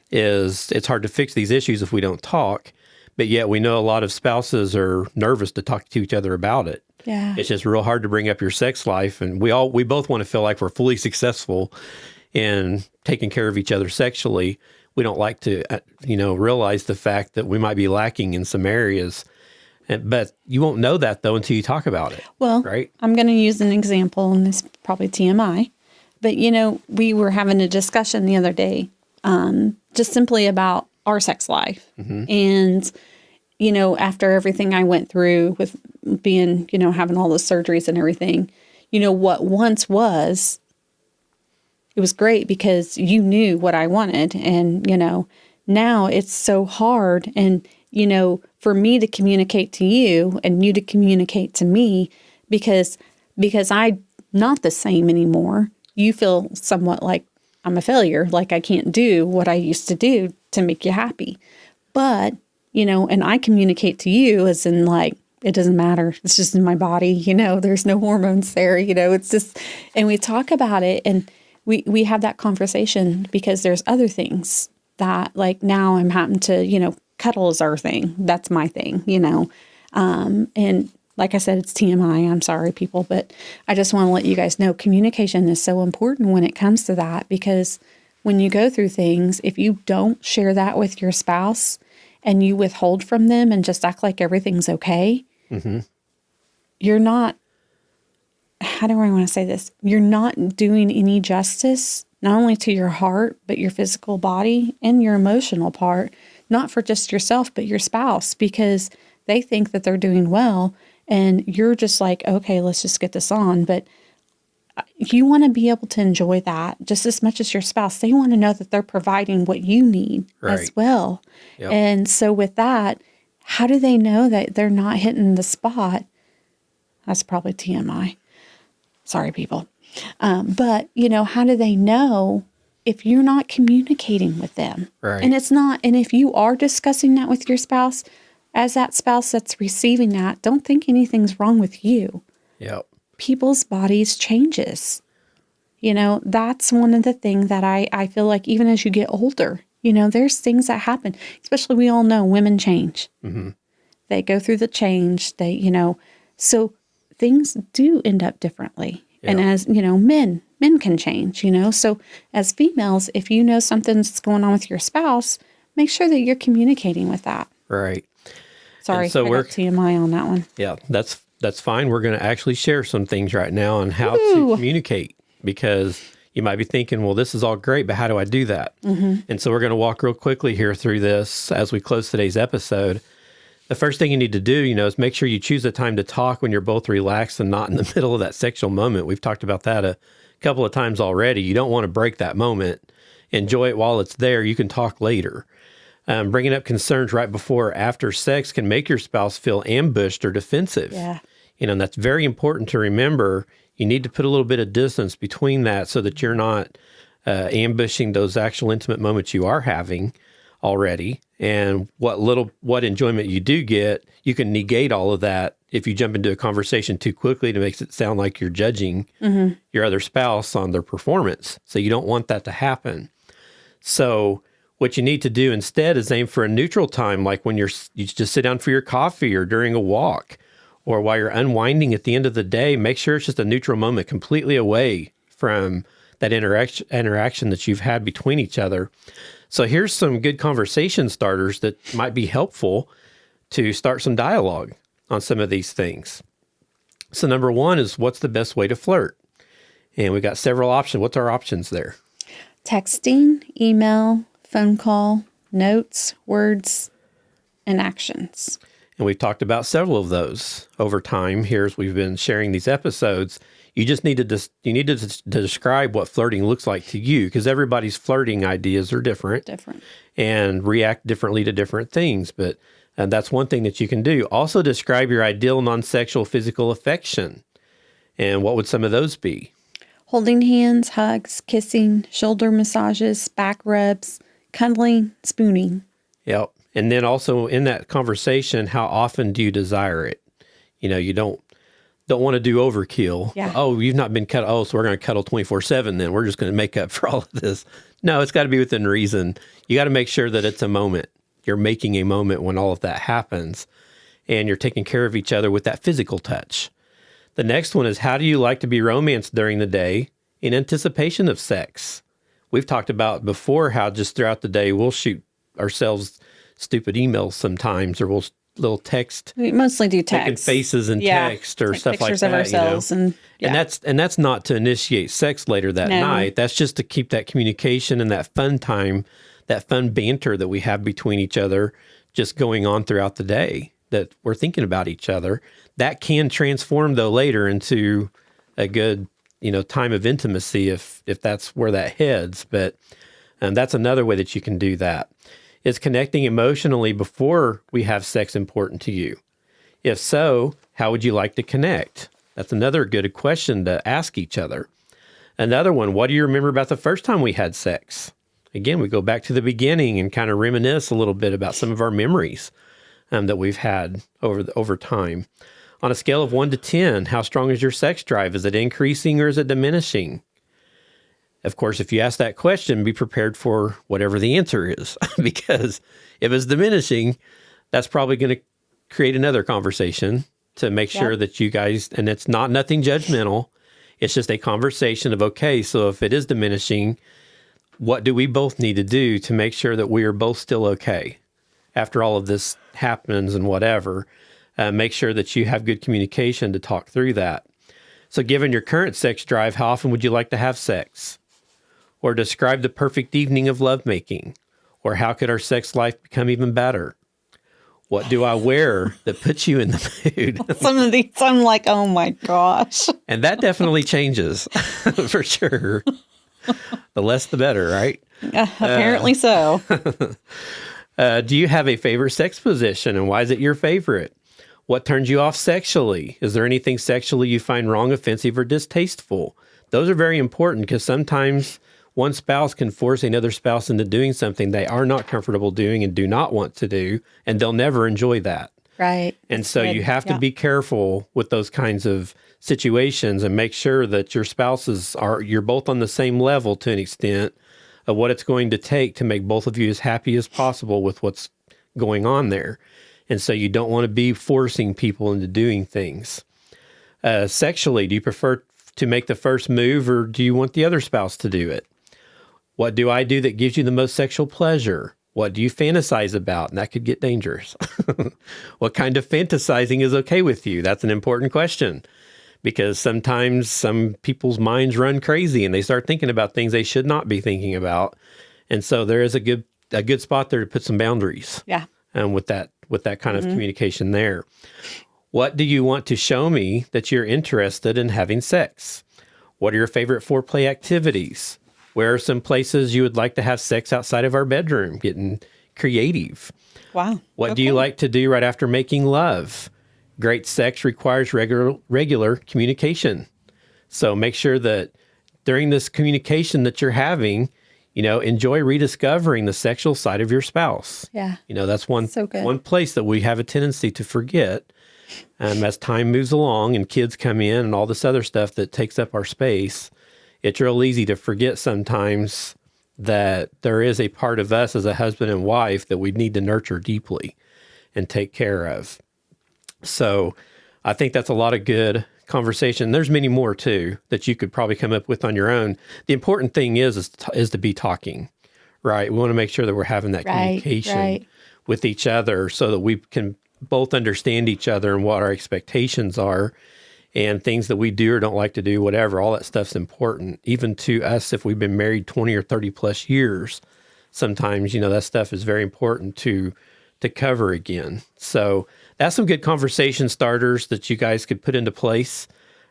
Speaker 1: is it's hard to fix these issues if we don't talk, but yet we know a lot of spouses are nervous to talk to each other about it.
Speaker 2: Yeah.
Speaker 1: It's just real hard to bring up your sex life. And we both want to feel like we're fully successful in taking care of each other sexually. We don't like to, realize the fact that we might be lacking in some areas. But you won't know that, though, until you talk about it.
Speaker 2: Well,
Speaker 1: right?
Speaker 2: I'm going to use an example, and this is probably TMI. But, we were having a discussion the other day just simply about our sex life. And, after everything I went through with being, having all those surgeries and everything, what once was, it was great because you knew what I wanted. And, now it's so hard. And, for me to communicate to you and you to communicate to me because I'm not the same anymore. You feel somewhat like I'm a failure, like I can't do what I used to do to make you happy. But, and I communicate to you as in like, it doesn't matter. It's just in my body, there's no hormones there, it's just, and we talk about it and we have that conversation because there's other things that like now I'm having to, cuddle is our thing. That's my thing, and like I said, it's TMI. I'm sorry, people, but I just want to let you guys know communication is so important when it comes to that, because when you go through things, if you don't share that with your spouse and you withhold from them and just act like everything's okay, you're not, how do I want to say this? You're not doing any justice, not only to your heart, but your physical body and your emotional part. Not for just yourself, but your spouse, because they think that they're doing well and you're just like, okay, let's just get this on. But you want to be able to enjoy that just as much as your spouse. They want to know that they're providing what you need as well. Yep. And so with that, how do they know that they're not hitting the spot? That's probably TMI. Sorry, people. But, how do they know if you're not communicating with them?
Speaker 1: Right.
Speaker 2: And it's not, and if you are discussing that with your spouse, as that spouse that's receiving that, don't think anything's wrong with you.
Speaker 1: Yep.
Speaker 2: People's bodies changes. That's one of the things that I feel like even as you get older, there's things that happen, especially we all know women change. They go through the change, so things do end up differently. Yep. And as, men can change, So as females, if you know something's going on with your spouse, make sure that you're communicating with that.
Speaker 1: Right.
Speaker 2: Sorry,
Speaker 1: so
Speaker 2: I got TMI on that one.
Speaker 1: Yeah, that's fine. We're going to actually share some things right now on how to communicate, because you might be thinking, well, this is all great, but how do I do that? And so we're going to walk real quickly here through this as we close today's episode. The first thing you need to do, is make sure you choose a time to talk when you're both relaxed and not in the middle of that sexual moment. We've talked about that a couple of times already. You don't want to break that moment. Enjoy it while it's there. You can talk later. Bringing up concerns right before or after sex can make your spouse feel ambushed or defensive.
Speaker 2: Yeah.
Speaker 1: And that's very important to remember. You need to put a little bit of distance between that so that you're not ambushing those actual intimate moments you are having already. And what enjoyment you do get, you can negate all of that if you jump into a conversation too quickly to make it sound like you're judging your other spouse on their performance. So you don't want that to happen. So what you need to do instead is aim for a neutral time, like when you just sit down for your coffee or during a walk or while you're unwinding at the end of the day. Make sure it's just a neutral moment, completely away from that interaction that you've had between each other. So here's some good conversation starters that might be helpful to start some dialogue. on some of these things. So number one is, what's the best way to flirt? And we got several options. What's our options there?
Speaker 2: Texting, email, phone call, notes, words, and actions.
Speaker 1: And we've talked about several of those over time here as we've been sharing these episodes. You just need to describe what flirting looks like to you, because everybody's flirting ideas are different. And react differently to different things. But that's one thing that you can do. Also describe your ideal non-sexual physical affection. And what would some of those be?
Speaker 2: Holding hands, hugs, kissing, shoulder massages, back rubs, cuddling, spooning.
Speaker 1: Yep. And then also in that conversation, how often do you desire it? You don't want to do overkill.
Speaker 2: Yeah.
Speaker 1: Oh, you've not been cuddled. Oh, so we're going to cuddle 24/7 then. We're just going to make up for all of this. No, it's got to be within reason. You got to make sure that it's a moment. You're making a moment when all of that happens, and you're taking care of each other with that physical touch. The next one is, how do you like to be romanced during the day in anticipation of sex? We've talked about before how just throughout the day, we'll shoot ourselves stupid emails sometimes, or we'll little text.
Speaker 2: We mostly do text.
Speaker 1: Making faces and text or stuff like that.
Speaker 2: Pictures of ourselves.
Speaker 1: And that's not to initiate sex later that night. That's just to keep that communication and that fun time, that fun banter that we have between each other just going on throughout the day, that we're thinking about each other. That can transform, though, later into a good, time of intimacy if that's where that heads. But that's another way that you can do that. Is connecting emotionally before we have sex important to you? If so, how would you like to connect? That's another good question to ask each other. Another one, what do you remember about the first time we had sex? Again, we go back to the beginning and kind of reminisce a little bit about some of our memories that we've had over time. On a scale of 1 to 10, how strong is your sex drive? Is it increasing or is it diminishing? Of course, if you ask that question, be prepared for whatever the answer is, because if it's diminishing, that's probably going to create another conversation to make sure that you guys, and it's nothing judgmental. It's just a conversation of, okay, so if it is diminishing, what do we both need to do to make sure that we are both still okay after all of this happens and whatever? Make sure that you have good communication to talk through that. So given your current sex drive, how often would you like to have sex? Or describe the perfect evening of lovemaking? Or how could our sex life become even better? What do I wear that puts you in the mood?
Speaker 2: Some of these, I'm like, oh my gosh.
Speaker 1: And that definitely changes, for sure. The less, the better, right?
Speaker 2: Apparently so.
Speaker 1: Do you have a favorite sex position, and why is it your favorite? What turns you off sexually? Is there anything sexually you find wrong, offensive, or distasteful? Those are very important, because sometimes one spouse can force another spouse into doing something they are not comfortable doing and do not want to do, and they'll never enjoy that.
Speaker 2: Right.
Speaker 1: And so you have to be careful with those kinds of situations and make sure that your spouses you're both on the same level to an extent of what it's going to take to make both of you as happy as possible with what's going on there. And so you don't want to be forcing people into doing things. Sexually, do you prefer to make the first move, or do you want the other spouse to do it? What do I do that gives you the most sexual pleasure? What do you fantasize about? And that could get dangerous. What kind of fantasizing is okay with you? That's an important question, because sometimes some people's minds run crazy and they start thinking about things they should not be thinking about. And so there is a good spot there to put some boundaries.
Speaker 2: Yeah.
Speaker 1: And with that kind of communication there. What do you want to show me that you're interested in having sex? What are your favorite foreplay activities? Where are some places you would like to have sex outside of our bedroom? Getting creative.
Speaker 2: Wow.
Speaker 1: What do you like to do right after making love? Great sex requires regular communication. So make sure that during this communication that you're having, enjoy rediscovering the sexual side of your spouse.
Speaker 2: Yeah.
Speaker 1: That's one place that we have a tendency to forget. As time moves along and kids come in and all this other stuff that takes up our space, it's real easy to forget sometimes that there is a part of us as a husband and wife that we need to nurture deeply and take care of. So I think that's a lot of good conversation. There's many more too that you could probably come up with on your own. The important thing is to be talking, right? We want to make sure that we're having that communication with each other so that we can both understand each other and what our expectations are and things that we do or don't like to do, whatever, all that stuff's important. Even to us, if we've been married 20 or 30 plus years, sometimes, that stuff is very important to cover again. So that's some good conversation starters that you guys could put into place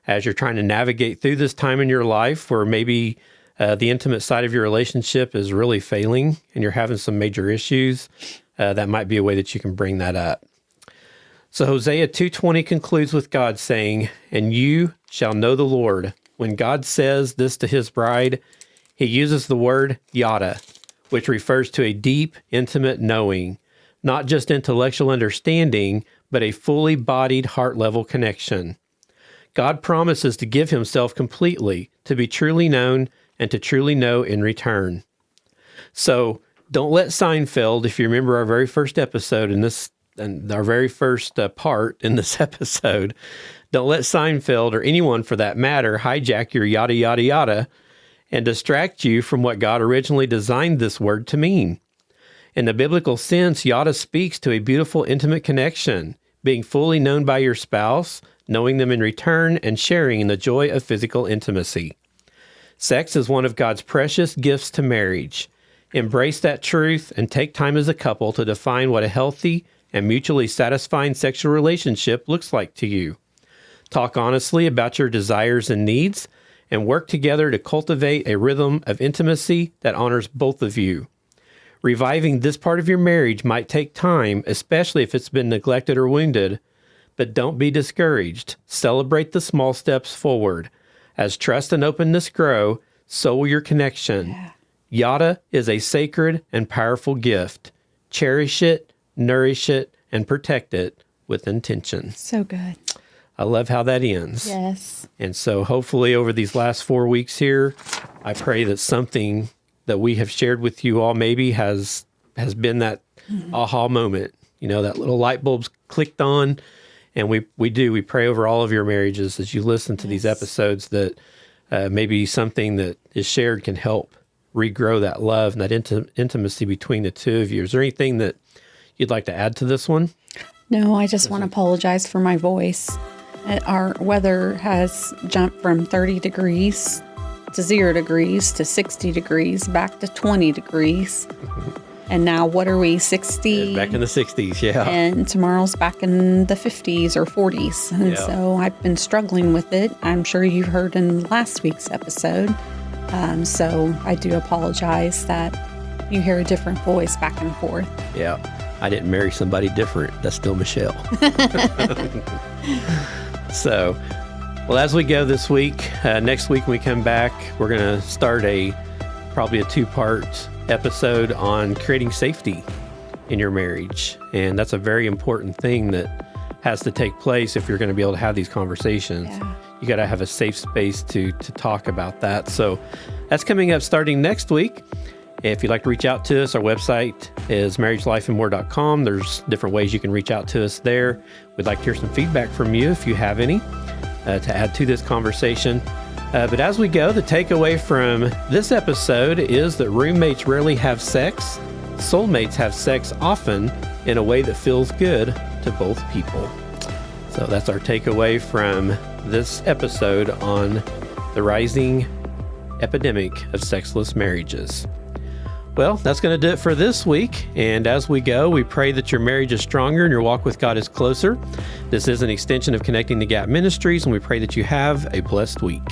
Speaker 1: as you're trying to navigate through this time in your life where maybe the intimate side of your relationship is really failing and you're having some major issues. That might be a way that you can bring that up. So Hosea 2:20 concludes with God saying, "And you shall know the Lord." When God says this to his bride, he uses the word yada, which refers to a deep, intimate knowing, not just intellectual understanding, but a fully bodied heart-level connection. God promises to give himself completely, to be truly known, and to truly know in return. So don't let Seinfeld, if you remember our very first episode and our very first part in this episode, don't let Seinfeld or anyone for that matter hijack your yada, yada, yada and distract you from what God originally designed this word to mean. In the biblical sense, yada speaks to a beautiful, intimate connection, being fully known by your spouse, knowing them in return, and sharing in the joy of physical intimacy. Sex is one of God's precious gifts to marriage. Embrace that truth and take time as a couple to define what a healthy and mutually satisfying sexual relationship looks like to you. Talk honestly about your desires and needs, and work together to cultivate a rhythm of intimacy that honors both of you. Reviving this part of your marriage might take time, especially if it's been neglected or wounded, but don't be discouraged. Celebrate the small steps forward. As trust and openness grow, so will your connection.
Speaker 2: Yeah.
Speaker 1: Yada is a sacred and powerful gift. Cherish it, nourish it, and protect it with intention.
Speaker 2: So good.
Speaker 1: I love how that ends.
Speaker 2: Yes.
Speaker 1: And so hopefully over these last 4 weeks here, I pray that something that we have shared with you all maybe has been that aha moment, that little light bulb's clicked on. And we pray over all of your marriages as you listen to these episodes that maybe something that is shared can help regrow that love and that intimacy between the two of you. Is there anything that you'd like to add to this one?
Speaker 2: No, I just want to apologize for my voice. Our weather has jumped from 30 degrees to 0 degrees to 60 degrees, back to 20 degrees. And now what are we, 60?
Speaker 1: Back in the 60s, yeah.
Speaker 2: And tomorrow's back in the 50s or 40s. And so I've been struggling with it. I'm sure you heard in last week's episode. So I do apologize that you hear a different voice back and forth.
Speaker 1: Yeah. I didn't marry somebody different. That's still Michelle. So, well, as we go this week, next week when we come back, we're going to start probably a 2-part episode on creating safety in your marriage. And that's a very important thing that has to take place if you're going to be able to have these conversations.
Speaker 2: Yeah.
Speaker 1: You got to have a safe space to talk about that. So that's coming up starting next week. If you'd like to reach out to us, our website is marriagelifeandmore.com. There's different ways you can reach out to us there. We'd like to hear some feedback from you if you have any to add to this conversation. But as we go, the takeaway from this episode is that roommates rarely have sex. Soulmates have sex often in a way that feels good to both people. So that's our takeaway from this episode on the rising epidemic of sexless marriages. Well, that's going to do it for this week. And as we go, we pray that your marriage is stronger and your walk with God is closer. This is an extension of Connecting the Gap Ministries, and we pray that you have a blessed week.